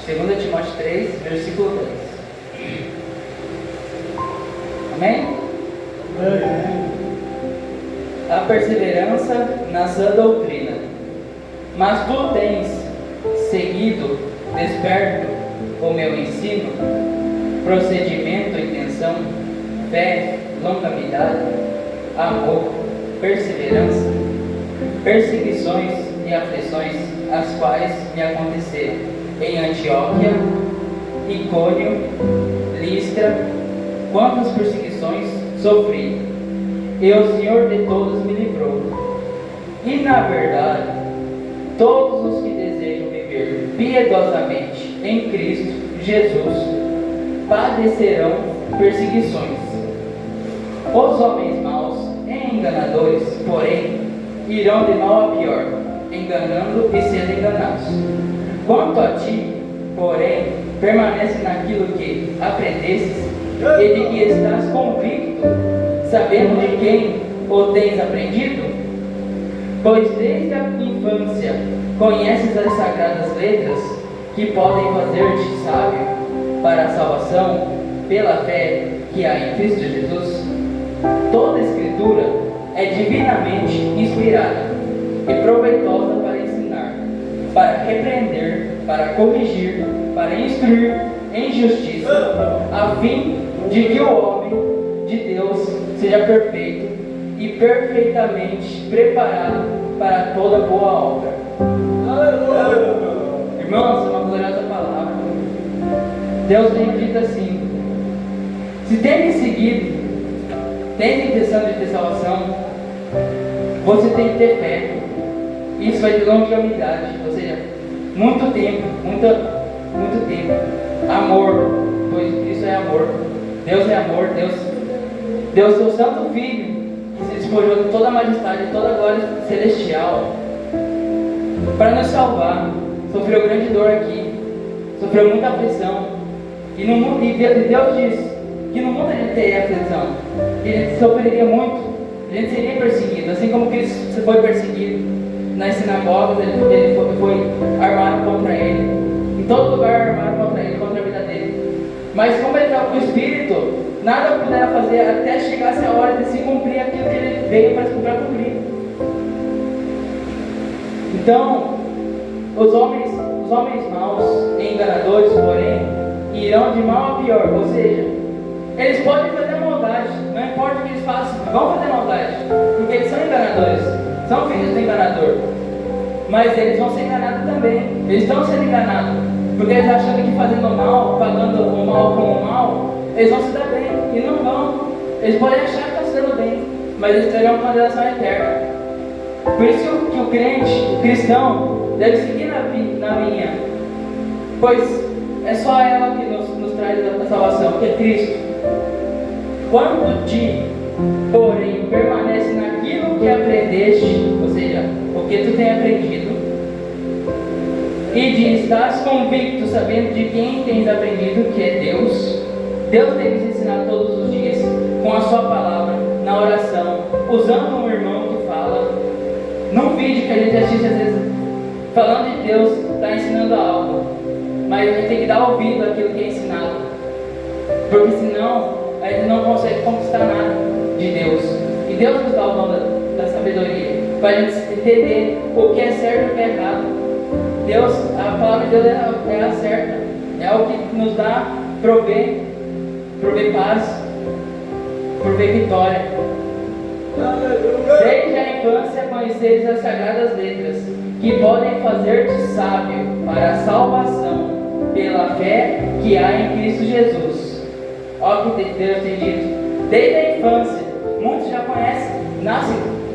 2 Timóteo 3, versículo 10. Amém? A perseverança na sã doutrina. Mas tu tens seguido desperto o meu ensino, procedimento, intenção, fé, longanimidade, amor, perseverança, perseguições e aflições, as quais me aconteceram em Antioquia, Icônio, Listra. Quantas perseguições sofri, e o Senhor de todos me livrou. E na verdade, todos os que desejam viver piedosamente em Cristo Jesus padecerão perseguições. Os homens maus e enganadores, porém, irão de mal a pior, enganando e sendo enganados. Quanto a ti, porém, permanece naquilo que aprendestes e de que estás convicto, sabendo de quem o tens aprendido? Pois desde a infância conheces as sagradas letras, que podem fazer-te sábio para a salvação pela fé que há em Cristo Jesus. Toda Escritura é divinamente inspirada e proveitosa para ensinar, para repreender, para corrigir, para instruir em justiça, a fim de que o homem de Deus seja perfeito e perfeitamente preparado para toda boa obra. Irmãos, é uma gloriosa palavra. Deus tem dito assim: se tem me seguido, tem a intenção de ter salvação, você tem que ter fé. Isso vai ter longevidade, ou seja, muito tempo, muito tempo. Amor, pois Cristo é amor. Deus é amor. Deus, seu Santo Filho, que se despojou de toda a majestade, de toda a glória celestial, para nos salvar. Sofreu grande dor aqui, sofreu muita aflição. E Deus diz que no mundo a gente teria aflição, que a gente sofreria muito, a gente seria perseguido, assim como Cristo foi perseguido nas sinagogas, ele foi armado contra ele, em todo lugar armado contra ele, contra a vida dele. Mas como ele estava com o Espírito, nada poderia fazer até chegasse a hora de se cumprir aquilo que ele veio para cumprir. Então, os homens maus e enganadores, porém, irão de mal a pior, ou seja, eles podem fazer maldade, não importa o que eles façam, vão fazer maldade, porque eles são enganadores, são filhos do enganador, mas eles vão ser enganados também, eles estão sendo enganados, porque eles achando que fazendo mal, pagando o mal com o mal, eles vão se dar bem, e não vão. Eles podem achar que estão se dando bem, mas eles terão uma condenação eterna. Por isso que o crente, o cristão, deve seguir na linha, pois é só ela que nos traz a salvação, que é Cristo. Quando ti, porém, permanece naquilo que aprendeste, ou seja, o que tu tem aprendido, e de estás convicto, sabendo de quem tens aprendido, que é Deus. Deus tem nos ensinado todos os dias, com a sua palavra, na oração, usando um irmão que fala, num vídeo que a gente assiste às vezes, falando de Deus, está ensinando algo, mas a gente tem que dar ouvido àquilo que é ensinado, porque senão a gente não consegue conquistar nada de Deus. E Deus nos dá o dom da sabedoria, para a gente entender o que é certo e o que é errado. Deus, a palavra de Deus é a certa, é o que nos dá prover paz, prover vitória. Desde a infância conheceis as sagradas letras, que podem fazer-te sábio para a salvação pela fé que há em Cristo Jesus. Olha o que Deus tem dito. Desde a infância, muitos já conhecem,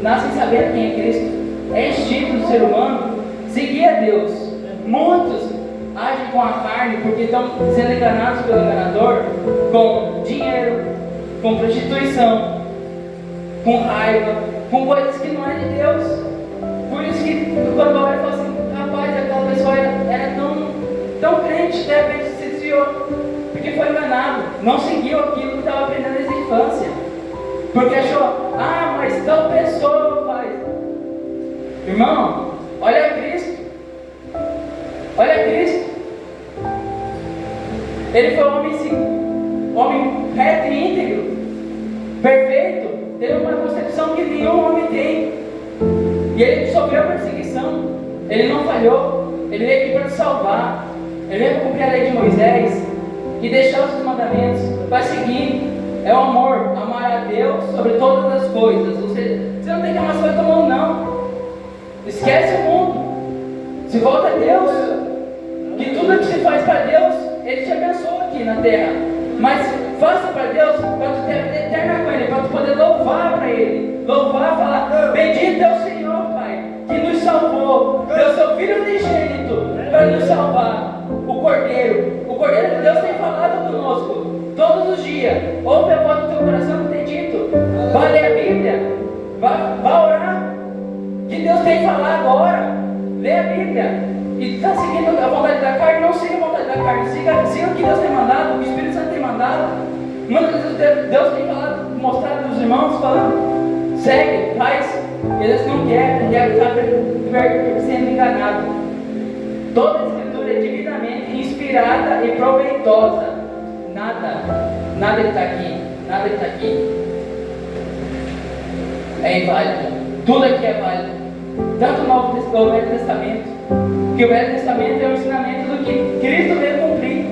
nascem sabendo quem é Cristo. É instinto do ser humano seguir a Deus. Muitos agem com a carne porque estão sendo enganados pelo enganador, com dinheiro, com prostituição, com raiva, com coisas que não é de Deus. Por isso que quando eu olho eu falo assim, rapaz, aquela pessoa era tão crente, de repente se desviou, porque foi enganado, não seguiu aquilo que estava aprendendo desde a infância, porque achou, mas tal pessoa faz. Irmão, olha Cristo. Olha Cristo. Ele foi homem reto e íntegro, perfeito, teve uma concepção que nenhum homem tem. E ele sofreu perseguição, ele não falhou, ele veio aqui para nos salvar, ele veio para cumprir a lei de Moisés e deixar os seus mandamentos para seguir. É o amor, amar a Deus sobre todas as coisas. Você não tem que amar só todo mundo, não. Esquece o mundo, se volta a Deus, que tudo que se faz para Deus, Ele te abençoa aqui na terra. Mas faça para Deus, para tu ter a vida eterna com Ele, para tu poder louvar para Ele. Louvar, falar, bendito é o Senhor, Pai, que nos salvou, deu seu Filho unigênito para nos salvar. O Cordeiro de Deus tem falado conosco todos os dias. Ouve a voz do teu coração que tem dito. Vai ler a Bíblia, vai orar, que Deus tem falado agora. Lê a Bíblia. E está seguindo a vontade da carne, não siga a vontade da carne, siga o que Deus tem mandado, o que o Espírito Santo tem mandado. Muitas vezes Deus tem falado, mostrado para os irmãos, falando, segue, faz. Eles não querem, está sendo enganado. Toda a Escritura é divinamente inspirada e proveitosa. Nada que está aqui é inválido. Tudo aqui é válido. Tanto o Novo Testamento, o Velho Testamento, que o Velho Testamento é o ensinamento do que Cristo veio cumprir.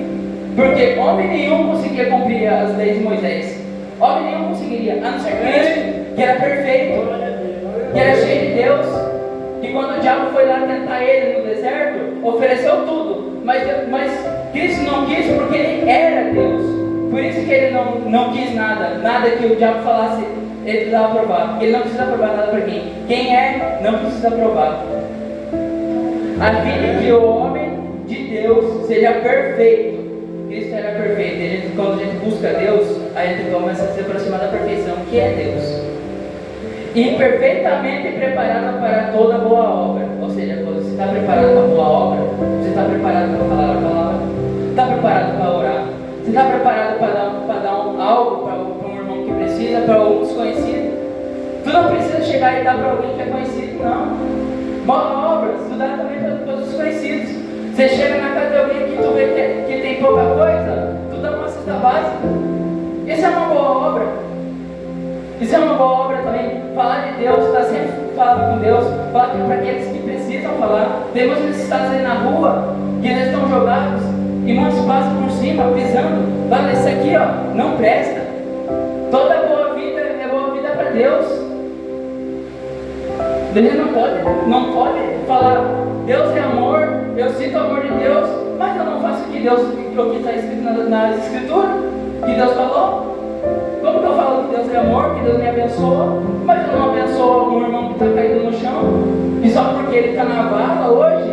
Porque homem nenhum conseguia cumprir as leis de Moisés. Homem nenhum conseguiria, a não ser Cristo, que era perfeito, que era cheio de Deus, que quando o diabo foi lá tentar ele no deserto, ofereceu tudo. Mas Cristo não quis porque ele era Deus. Por isso que ele não quis nada que o diabo falasse, ele precisava provar. Porque ele não precisa provar nada para quem. Quem é, não precisa provar. A fim de que o homem de Deus seja perfeito. Cristo era perfeito. Quando a gente busca Deus, a gente começa a se aproximar da perfeição, que é Deus. E perfeitamente preparado para toda boa obra. Ou seja, quando você está preparado para a boa obra, você está preparado para falar a palavra, está preparado para orar, você está preparado para dar algo para um irmão que precisa, para um desconhecido. Tu não precisa chegar e dar para alguém que é conhecido, não. Boa obra, estudar também para os desconhecidos. Você chega na casa de alguém que tu vê que tem pouca coisa, tu dá uma cesta básica. Isso é uma boa obra. Isso é uma boa obra também. Falar de Deus, estar sempre falando com Deus, falar para aqueles que precisam falar. Temos necessitados aí na rua, que eles estão jogados e muitos passam por cima, pisando. Fala, isso aqui ó, não presta. Toda boa vida é boa vida para Deus. Ele não pode falar, Deus é amor, eu sinto o amor de Deus, mas eu não faço o que está escrito nas Escrituras, que Deus falou. Como que eu falo que Deus é amor, que Deus me abençoa, mas eu não abençoo um irmão que está caído no chão, e só porque ele está na vala hoje,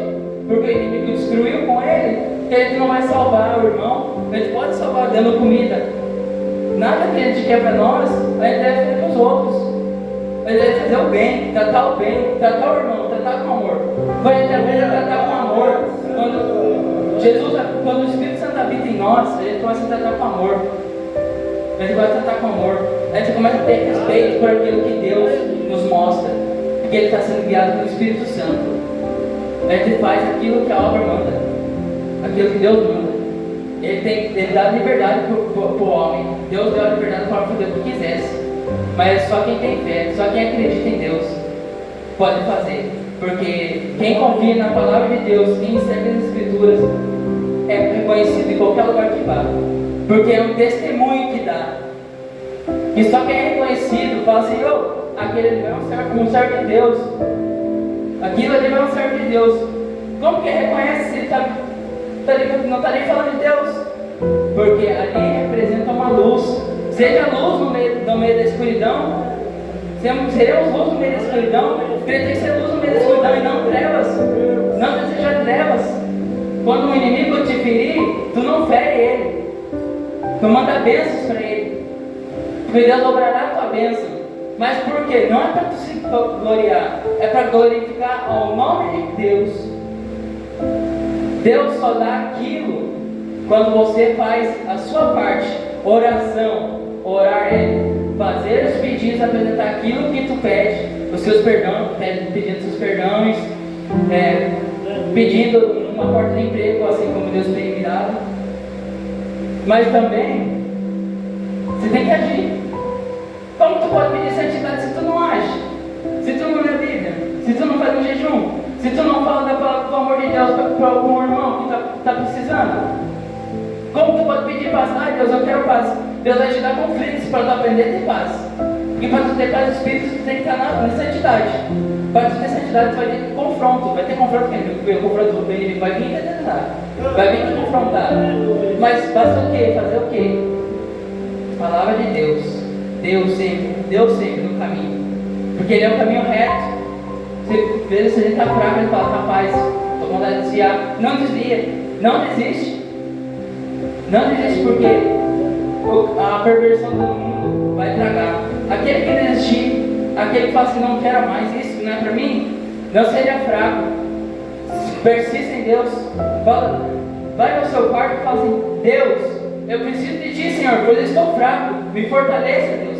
porque o inimigo destruiu com ele, que a gente não vai salvar o irmão. A gente pode salvar dando comida. Nada que a gente quer para nós, a gente deve fazer para os outros. A gente deve fazer o bem, tratar o irmão, tratar com amor. Quando a gente aprende a tratar com amor, quando o Espírito Santo habita em nós, a gente começa a tratar com amor. A gente começa a tratar com amor. A gente começa a ter respeito por aquilo que Deus nos mostra, porque Ele está sendo guiado pelo Espírito Santo. A gente faz aquilo que a obra manda, aquilo que Deus manda. Ele dá liberdade para o homem. Deus deu a liberdade para fazer o que quisesse. Mas só quem tem fé, só quem acredita em Deus pode fazer. Porque quem confia na palavra de Deus, quem segue as Escrituras, é reconhecido em qualquer lugar que vá. Porque é um testemunho que dá. E só quem é reconhecido fala assim, aquele ali é um servo de Deus. Aquilo ali é um servo de Deus. Como que reconhece se ele não está nem falando de Deus? Porque ali representa uma luz. Seja luz no meio da escuridão. Seremos luz no meio da escuridão. Tem que ser luz no meio da escuridão e não trevas. Não desejar trevas. Quando um inimigo te ferir, tu não fere ele. Tu manda bênçãos para ele. Porque Deus dobrará a tua bênção. Mas por quê? Não é para tu se gloriar. É para glorificar ao nome de Deus. Deus só dá aquilo quando você faz a sua parte. Oração. Orar é fazer os pedidos, apresentar aquilo que tu pede, os seus perdões, pedindo os seus perdões, pedindo uma porta de emprego, assim como Deus tem me dado. Mas também, você tem que agir. Como tu pode pedir santidade se tu não age? Se tu não lê a Bíblia? Se tu não faz um jejum? Se tu não fala da palavra do amor de Deus para algum irmão que está precisando? Como tu pode pedir paz? Ai, Deus, eu quero paz. Deus vai te dar conflitos para tu aprender a ter paz. E para tu ter paz de espírito, tu tem que estar na santidade. Para tu ter santidade, tu vai ter confronto. Vai ter confronto com ele. O confronto do inimigo vai vir e vai vir te confrontar. Mas basta o quê? Fazer o quê? Palavra de Deus. Deus sempre no caminho. Porque Ele é o caminho reto. Às vezes se a gente está fraco, Ele fala, rapaz, estou com vontade de desviar. Não desvia. Não desiste. Não desiste porque a perversão do mundo vai tragar. Aquele que desistir, aquele que fala assim, não quero mais isso, não é para mim, não seja fraco. Persista em Deus. Fala, vai ao seu quarto e fala assim, Deus, eu preciso de ti, Senhor, pois eu estou fraco. Me fortaleça, Deus,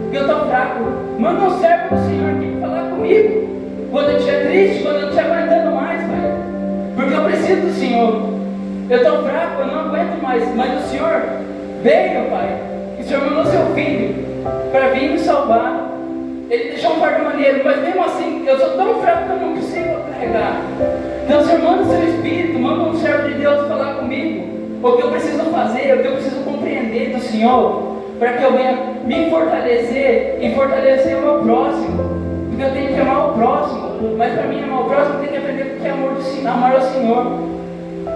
porque eu estou fraco. Manda um servo do Senhor aqui para falar comigo. Quando eu estiver triste, quando eu não estiver aguentando mais, Pai. Porque eu preciso do Senhor. Eu estou fraco, eu não aguento mais. Mas o Senhor veio, Pai. E o Senhor mandou seu filho para vir me salvar. Ele deixou um fardo maneiro, mas mesmo assim, eu sou tão fraco que eu não consigo carregar. Então o Senhor manda o seu Espírito, manda um servo de Deus falar comigo. O que eu preciso fazer, o que eu preciso compreender do Senhor, para que eu venha me fortalecer e fortalecer o meu próximo. Porque eu tenho que amar o próximo. Mas para mim amar o próximo, eu tenho que aprender o que é amar ao Senhor.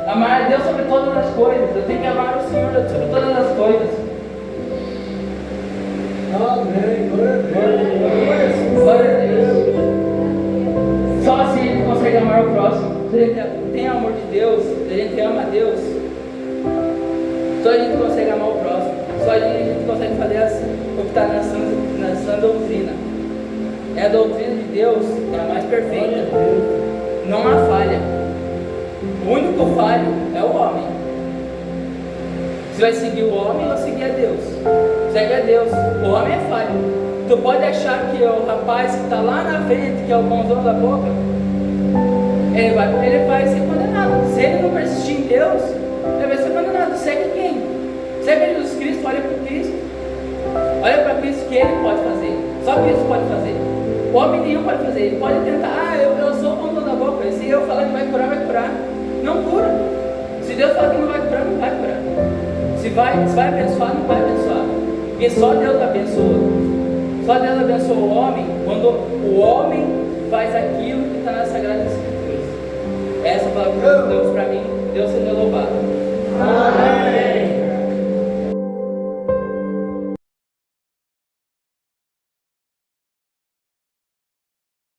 Amar a Deus sobre todas as coisas. Eu tenho que amar o Senhor sobre todas as coisas. Amém. Glória a Deus. Só assim a gente consegue amar o próximo. Se a gente tem amor de Deus, se a gente ama a Deus, só a gente consegue amar o próximo. Só a gente consegue fazer o que está na sã doutrina. É a doutrina de Deus, é a mais perfeita. Não há falha. O único falho é o homem. Você vai seguir o homem ou seguir a Deus? Segue a Deus. O homem é falho. Tu pode achar que o rapaz que está lá na frente, que é o bonzão da boca, ele vai ser condenado. Se ele não persistir em Deus, ele vai ser condenado. Segue quem? Segue Jesus Cristo, olha para Cristo. Olha para Cristo que Ele pode fazer. Só Cristo pode fazer. O homem nenhum pode fazer. Ele pode tentar, eu sou o bonzão da boca. E se eu falar que vai curar. Não cura. Se Deus falar que não vai curar, não vai curar. Se vai abençoar, não vai abençoar. Porque só Deus abençoa. Só Deus abençoa o homem quando o homem faz aquilo que está nas Sagradas Escrituras. Essa palavra que Deus deu para mim, Deus